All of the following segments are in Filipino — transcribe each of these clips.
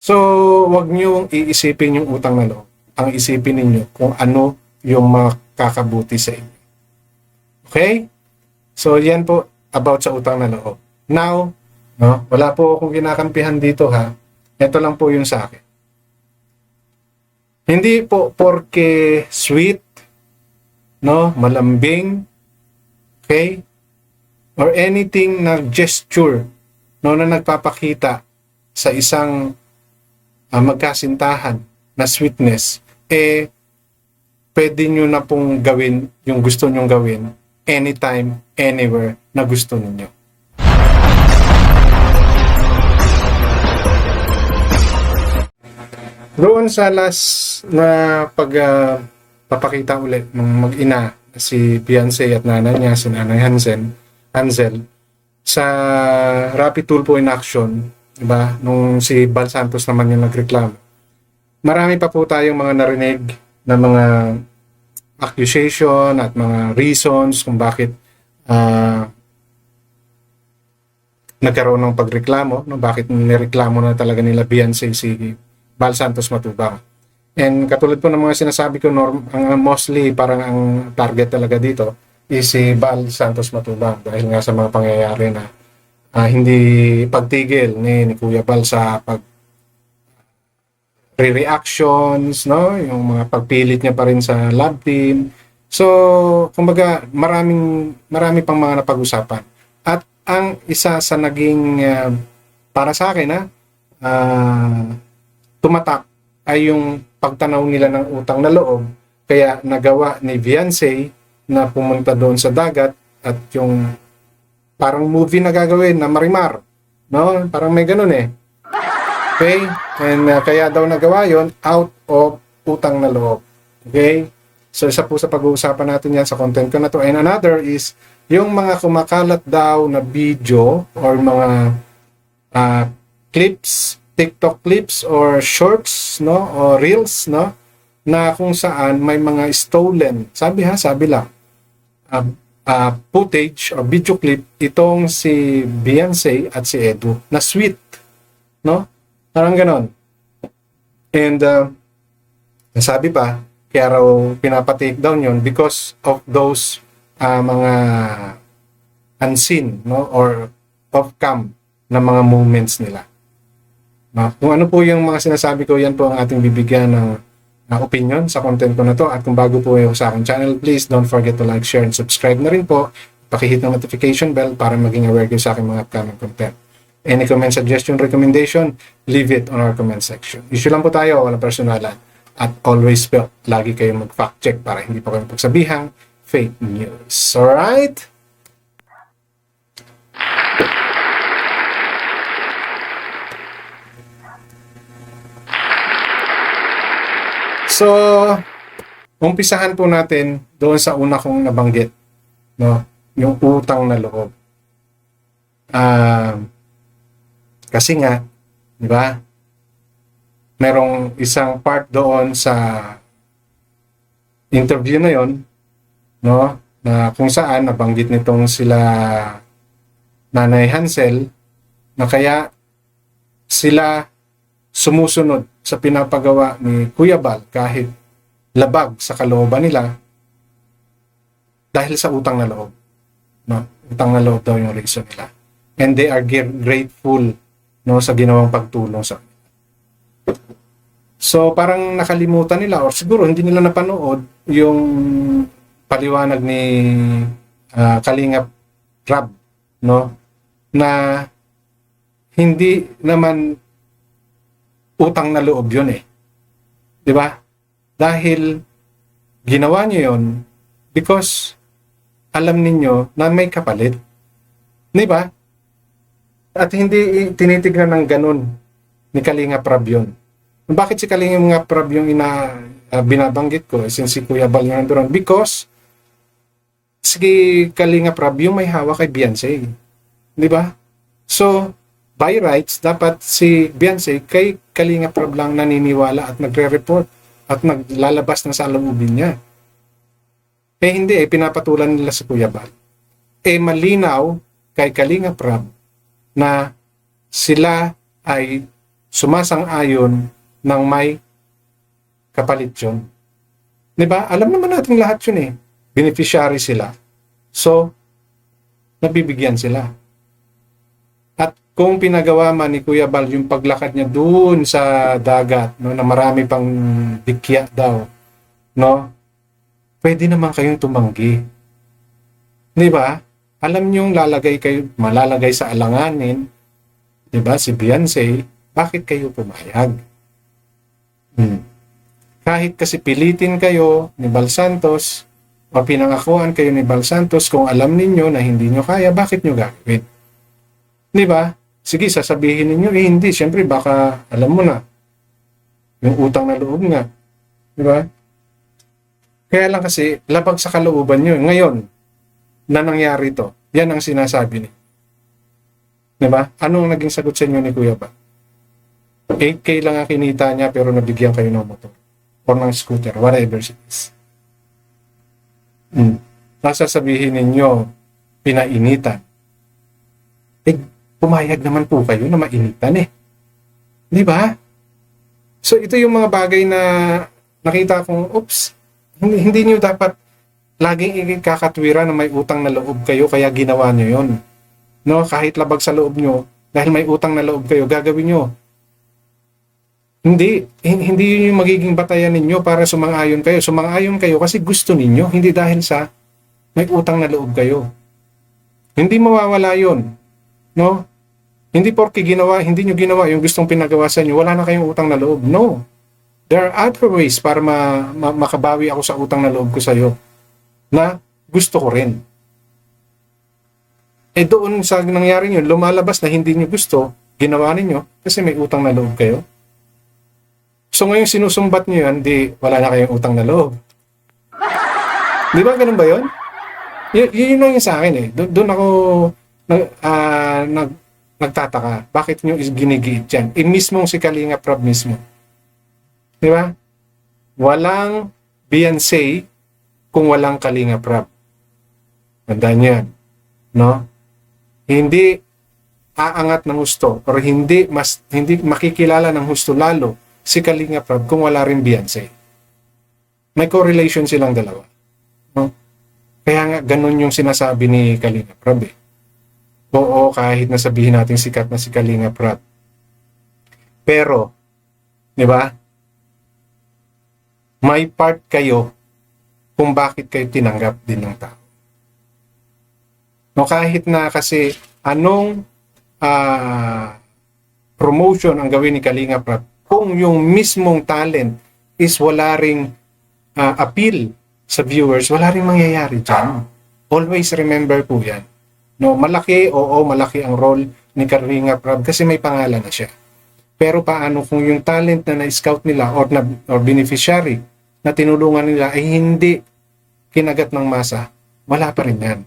So, wag niyo iisipin yung utang na loob. Ang isipin ninyo kung ano yung makakabuti sa inyo. Okay? So, yan po about sa utang na loob. Now, no, wala po akong kinakampihan dito ha. Ito lang po yung sa akin. Hindi po porke sweet, no, malambing, okay, or anything na gesture, no, na nagpapakita sa isang magkasintahan na sweetness, pwede nyo na pong gawin yung gusto nyong gawin anytime, anywhere na gusto ninyo. Doon sa last na papakita ulit ng mag-ina, si Beyonce at nanay niya, si Nanay Hansel, sa Rapid Tulfo in Action, diba? Nung si Bal Santos naman yung nagreklamo. Marami pa po tayong mga narinig na mga accusation at mga reasons kung bakit nagkaroon ng pagreklamo, no? Bakit nireklamo na talaga nila Beyonce si Bal Santos Matubang. And katulad po ng mga sinasabi ko, mostly parang ang target talaga dito is si Bal Santos Matubang dahil nga sa mga pangyayari na hindi pagtigil ni Kuya Bal sa reactions, no? Yung mga pagpilit niya pa rin sa lab team. So, kumbaga, marami pang mga napag-usapan. At ang isa sa naging para sa akin tumatak ay yung pagtanaw nila ng utang na loob, kaya nagawa ni Beyonce na pumunta doon sa dagat at yung parang movie na gagawin na Marimar, no? Parang may ganun okay, and kaya daw nagawa yon out of utang na loob. Okay, so isa po sa pag-uusapan natin yan sa content ko na to. And another is yung mga kumakalat daw na video or mga clips, TikTok clips or shorts, no, or reels, no, na kung saan may mga stolen, sabi lang, footage or video clip itong si Beyonce at si Edu na sweet, no, parang ganon. And sabi pa, kaya raw pinapa-take down yon because of those mga unseen, no, or off-cam na mga movements nila. Kung ano po yung mga sinasabi ko, yan po ang ating bibigyan ng opinion sa content ko na to. At kung bago po yung sa aking channel, please don't forget to like, share, and subscribe na rin po. Pakihit ng notification bell para maging aware kayo sa aking mga upcoming content. Any comment, suggestion, recommendation, leave it on our comment section. Issue lang po tayo, walang personalan. At always po, lagi kayong mag-fact check para hindi pa kayo pagsabihang fake news. Alright? So, umpisahan po natin doon sa una kong nabanggit, no, yung utang na loob. Kasi nga, di ba, merong isang part doon sa interview na yon, no, na kung saan nabanggit nitong sila Nanay Hansel na kaya sila sumusunod sa pinapagawa ni Kuya Bal kahit labag sa kalooban nila dahil sa utang na loob. No? Utang na loob daw yung reason nila. And they are grateful, no, sa ginawang pagtulong sa kanila. So parang nakalimutan nila or siguro hindi nila napanood yung paliwanag ni Kalingap Rab, no, na hindi naman utang na loob yun di ba? Dahil ginawa niyo yun because alam ninyo na may kapalit, di ba? At hindi tinitignan ng ganun ni Kalingap Rab yun. Bakit si Kalingap Rab yung binabanggit ko since si Kuya Bal yung nandoon? Because si Kalingap Rab yung may hawak kay Beyonce, di ba? So by rights, dapat si Beyonce kay Kalingap Rab lang naniniwala at nagre-report at naglalabas ng saloobin niya. Hindi, pinapatulan nila si Kuya Bal. Malinaw kay Kalingap Rab na sila ay sumasang-ayon ng may kapalit yun. Diba? Alam naman natin lahat yun eh. Beneficiary sila. So, nabibigyan sila. At kung pinagawa man ni Kuya Bal yung paglakad niya doon sa dagat, no, na marami pang dikya daw, no, pwede naman kayong tumanggi. Di ba? Alam niyong malalagay sa alanganin, di ba, si Beyonce, bakit kayo pumayag? Kahit kasi pilitin kayo ni Bal Santos, o pinangakuan kayo ni Bal Santos, kung alam ninyo na hindi nyo kaya, bakit nyo gagawin? Di ba? Sige, sasabihin ninyo, hindi. Siyempre, baka, alam mo na, yung utang na loob nga. Di ba? Kaya lang kasi, labag sa kalooban nyo. Ngayon, na nangyari to, yan ang sinasabi ni. Di ba? Anong naging sagot sa inyo ni Kuya Ba? 8K lang ang kinita niya, pero nabigyan kayo ng motor. Or ng scooter, whatever it is. Nasasabihin ninyo, pinainitan. Pumayag naman po kayo na mainitan eh. Di ba? So ito yung mga bagay na nakita kong, oops, hindi nyo dapat laging ikakatwira na may utang na loob kayo kaya ginawa nyo yun. No? Kahit labag sa loob nyo, dahil may utang na loob kayo, gagawin nyo. Hindi yun yung magiging batayan ninyo para sumang-ayon kayo. Sumang-ayon kayo kasi gusto ninyo, hindi dahil sa may utang na loob kayo. Hindi mawawala yun. No? Hindi porke hindi nyo ginawa yung gustong pinagawa sa inyo, wala na kayong utang na loob. No. There are other ways para makabawi ako sa utang na loob ko sa iyo na gusto ko rin. Doon sa nangyari yun, lumalabas na hindi nyo gusto, ginawa ninyo kasi may utang na loob kayo. So ngayon sinusumbat nyo yan, wala na kayong utang na loob. Di ba ganun ba yun? Yun lang yung sa akin eh. Doon ako nagtataka. Bakit nyo ginigiit yan? Mismong si Kalinga Prab mismo. Di ba? Walang Beyonce kung walang Kalinga Prab. Tandaan nyo yan. No? Hindi aangat ng husto or hindi makikilala ng husto lalo si Kalinga Prab kung wala rin Beyonce. May correlation silang dalawa. No? Kaya nga ganun yung sinasabi ni Kalinga Prab eh. Oo, kahit nasabihin natin sikat na si Kalinga Prab. Pero, di ba? May part kayo kung bakit kayo tinanggap din ng tao. No, kahit na kasi anong promotion ang gawin ni Kalinga Prab, kung yung mismong talent is wala ring appeal sa viewers, wala ring mangyayari dyan. Always remember po yan. No, malaki ang role ni Kalinga Prab kasi may pangalan na siya. Pero paano kung yung talent na na-scout nila or beneficiary na tinulungan nila ay hindi kinagat ng masa, wala pa rin yan.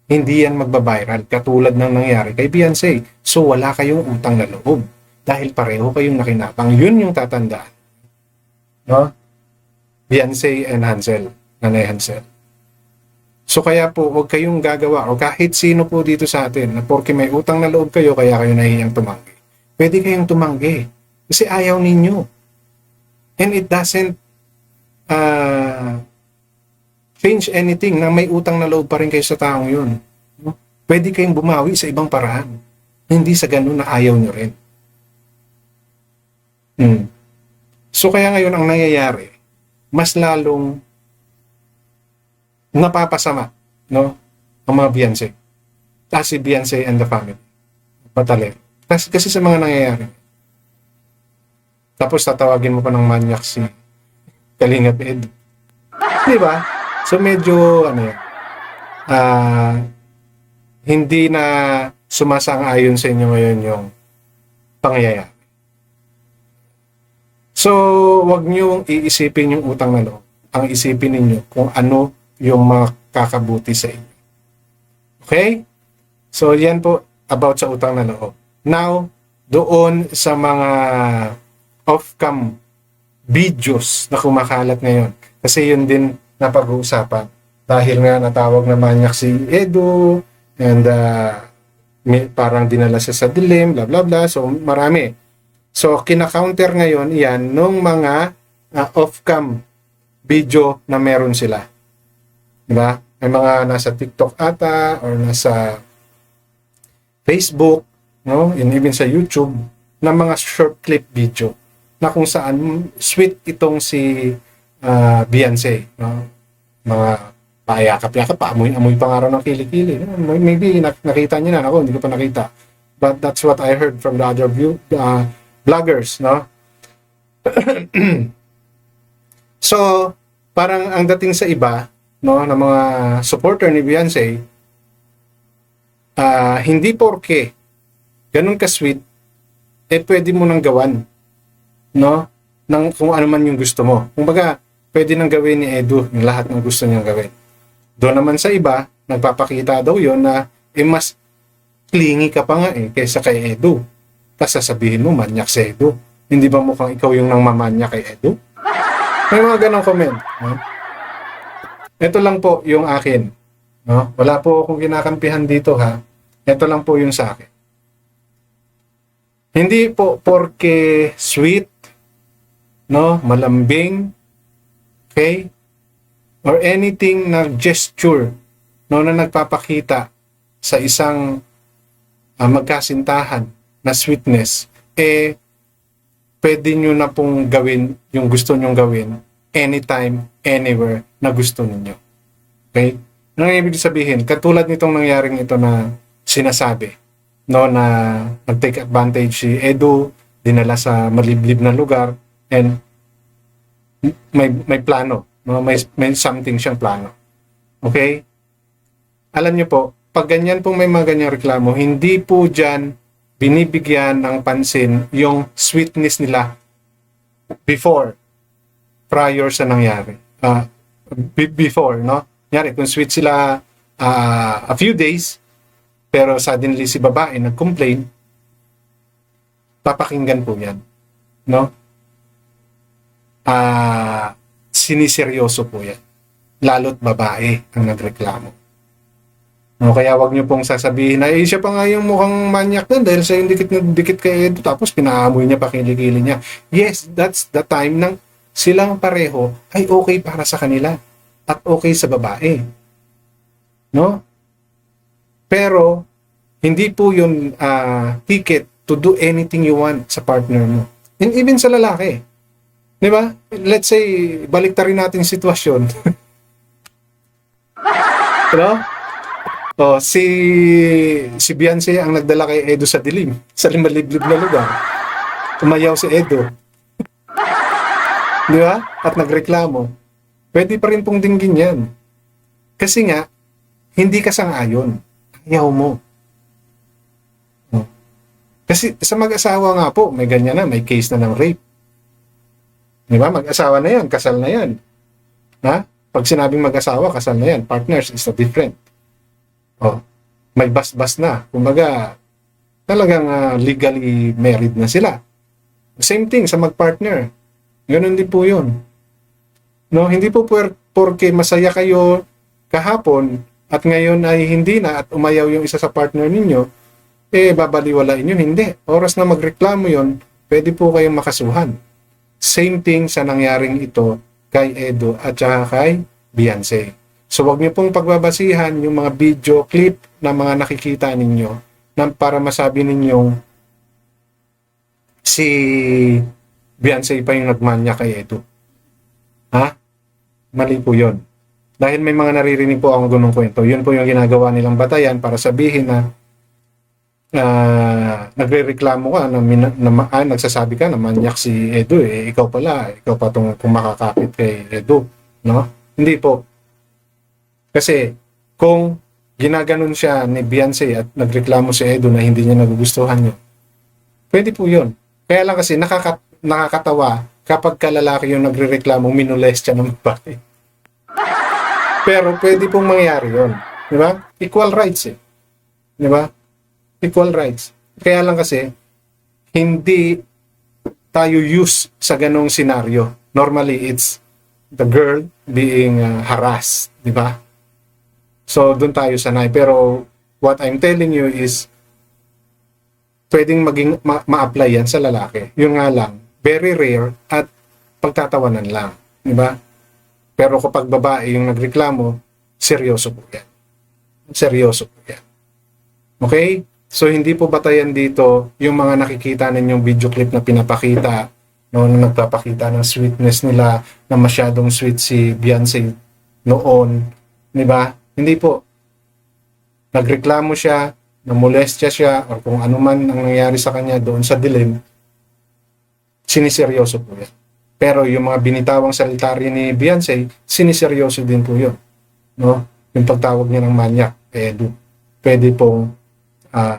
Hindi yan magbabiral katulad ng nangyari kay Beyonce. So wala kayong utang na loob dahil pareho kayong nakinabang. Yun yung tatandaan. No? Beyonce and Hansel, Nanay Hansel. So kaya po, huwag kayong gagawa o kahit sino po dito sa atin na porke may utang na loob kayo, kaya kayo nahihiyang tumanggi. Pwede kayong tumanggi kasi ayaw ninyo. And it doesn't change anything na may utang na loob pa rin kayo sa taong yun. Pwede kayong bumawi sa ibang paraan. Hindi sa ganun na ayaw nyo rin. So kaya ngayon ang nangyayari, mas lalong napapasama, no? Ang mga Beyonce. Si Beyonce and the family. Patali. Kasi sa mga nangyayari. Tapos tatawagin mo pa ng manyak si Kalinga Ed. Di ba? So medyo, hindi na sumasang-ayon sa inyo ngayon yung pangyayari. So, wag nyo iisipin yung utang na loob. Ang isipin ninyo kung ano yung makakabuti sa inyo. Okay? So, yan po about sa utang na loob. Now, doon sa mga off-cam videos na kumakalat ngayon. Kasi yun din na pag-uusapan. Dahil nga natawag na manyak si Edu and parang dinala siya sa dilim, blah blah blah. So, marami. So, kina-counter ngayon yan nung mga off-cam video na meron sila. Diba? May mga nasa TikTok ata or nasa Facebook, no? And even sa YouTube, na mga short clip video na kung saan sweet itong si Beyonce, no? Mga paayakap-yakap pa, amoy pa nga raw ng kilikili. Maybe nakita niyo na, ako hindi ko pa nakita. But that's what I heard from the other vloggers, no? So, parang ang dating sa iba, no, ng mga supporter ni Beyonce, hindi porke ganun ka-sweet, pwede mo nang gawan, no? Ng kung ano man yung gusto mo. Kumbaga, pwede nang gawin ni Edu yung lahat ng gusto niyang gawin. Doon naman sa iba, nagpapakita daw yon na mas clingy ka pa nga kaysa kay Edu. Tapos sasabihin mo, manyak si Edu. Hindi ba mukhang ikaw yung nang mamanya kay Edu? May mga ganong comment. No? Ito lang po yung akin. No? Wala po akong kinakampihan dito ha. Ito lang po yung sa akin. Hindi po porke sweet, no, malambing, okay, or anything na gesture, no, na nagpapakita sa isang magkasintahan na sweetness, pwede nyo na pong gawin yung gusto nyong gawin anytime, anywhere na gusto ninyo. Okay? Ano ang ibig sabihin? Katulad nitong nangyaring ito na sinasabi, no, na nag-take advantage si Edu, dinala sa maliblib na lugar, and may plano, no, may something siyang plano. Okay? Alam niyo po, pag ganyan pong may mga ganyang reklamo, hindi po dyan binibigyan ng pansin yung sweetness nila prior sa nangyari. Before, no? Nangyari, kung sweet sila a few days, pero suddenly si babae nag-complain, papakinggan po yan. No? Siniseryoso po yan. Lalo't babae ang nagreklamo. No, kaya wag niyo pong sasabihin na siya pa nga yung mukhang manyak na dahil sa yung dikit kay Edu tapos pinaamoy niya pa kilikili niya. Yes, that's the time nang silang pareho ay okay para sa kanila at okay sa babae. No? Pero hindi po yun ticket to do anything you want sa partner mo. And even sa lalaki. Di ba? Let's say, baliktarin natin yung sitwasyon. Ano? Oh, si Beyonce ang nagdala kay Edu sa dilim, sa maliblib na lugar. Umayaw si Edu. Di ba? At nagreklamo. Pwede pa rin pong dinggin yan. Kasi nga, hindi ka sang-ayon. Ayaw mo. Oh. Kasi sa mag-asawa nga po, may ganyan na, may case na ng rape. Di ba? Mag-asawa na yan, kasal na yan. Ha? Pag sinabing mag-asawa, kasal na yan. Partners is a different. Oh, may bas-bas na. Kumbaga, talagang legally married na sila. Same thing sa mag-partner. Ganun din po yun. No, hindi po porke masaya kayo kahapon at ngayon ay hindi na at umayaw yung isa sa partner ninyo, babaliwalain yun. Hindi. Oras na magreklamo yun, pwede po kayong makasuhan. Same thing sa nangyaring ito kay Edu at saka kay Beyonce. So wag niyo pong pagbabasihan yung mga video clip na mga nakikita ninyo na para masabi ninyong si Beyonce pa yung nagmanya kay Edu. Ha? Mali po yun. Dahil may mga naririnig po akong ganung kwento. Yun po yung ginagawa nilang batayan para sabihin na nagrereklamo ka nagsasabi ka na manyak si Edu ikaw pa tong kumakakapit kay Edu, no? Hindi po. Kasi kung ginaganon siya ni Beyonce at nagreklamo si Edu na hindi niya nagugustuhan yun, pwede po yun. Kaya lang kasi nakakatawa kapag kalalaki yung nagrereklamo, minolest siya ng babae. Pero pwede pong mangyari yun. Di ba? Equal rights Di ba? Equal rights. Kaya lang kasi, hindi tayo used sa ganong senaryo. Normally, it's the girl being harassed. Di ba? So, doon tayo sanay. Pero, what I'm telling you is, pwedeng maging ma-apply yan sa lalaki. Yun nga lang, very rare at pagtatawanan lang. Di ba? Pero kapag babae yung nagreklamo, seryoso po yan. Seryoso po yan. Okay? So, hindi po batayan dito yung mga nakikita ninyong video clip na pinapakita, no, na nagpapakita ng sweetness nila, na masyadong sweet si Beyonce noon. Di ba? Hindi po. Nagreklamo siya, namolestya siya, o kung ano man ang nangyari sa kanya doon sa dilim, siniseryoso po yan. Pero yung mga binitawang salita rin ni Beyonce, siniseryoso din po yun. No? Yung pagtawag niya ng manyak, Edu. Pwede pong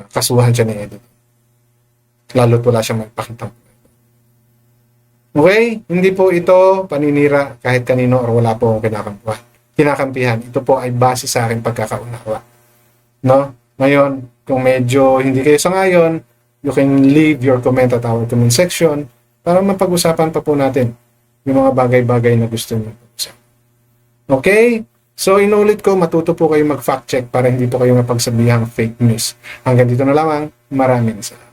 kasuhan siya ni Edu. Lalo't wala siyang magpakita. Okay? Hindi po ito paninira kahit kanino or wala po akong kinakampihan. Ito po ay base sa aking pagkakaunawa. No? Ngayon, kung medyo hindi kayo sangayon, you can leave your comment at our comment section para mapag-usapan pa po natin yung mga bagay-bagay na gusto niyo pag-usapan. Okay? So, inulit ko, matuto po kayo mag-fact check para hindi po kayo mapagsabihang fake news. Hanggang dito na lamang. Maraming salamat.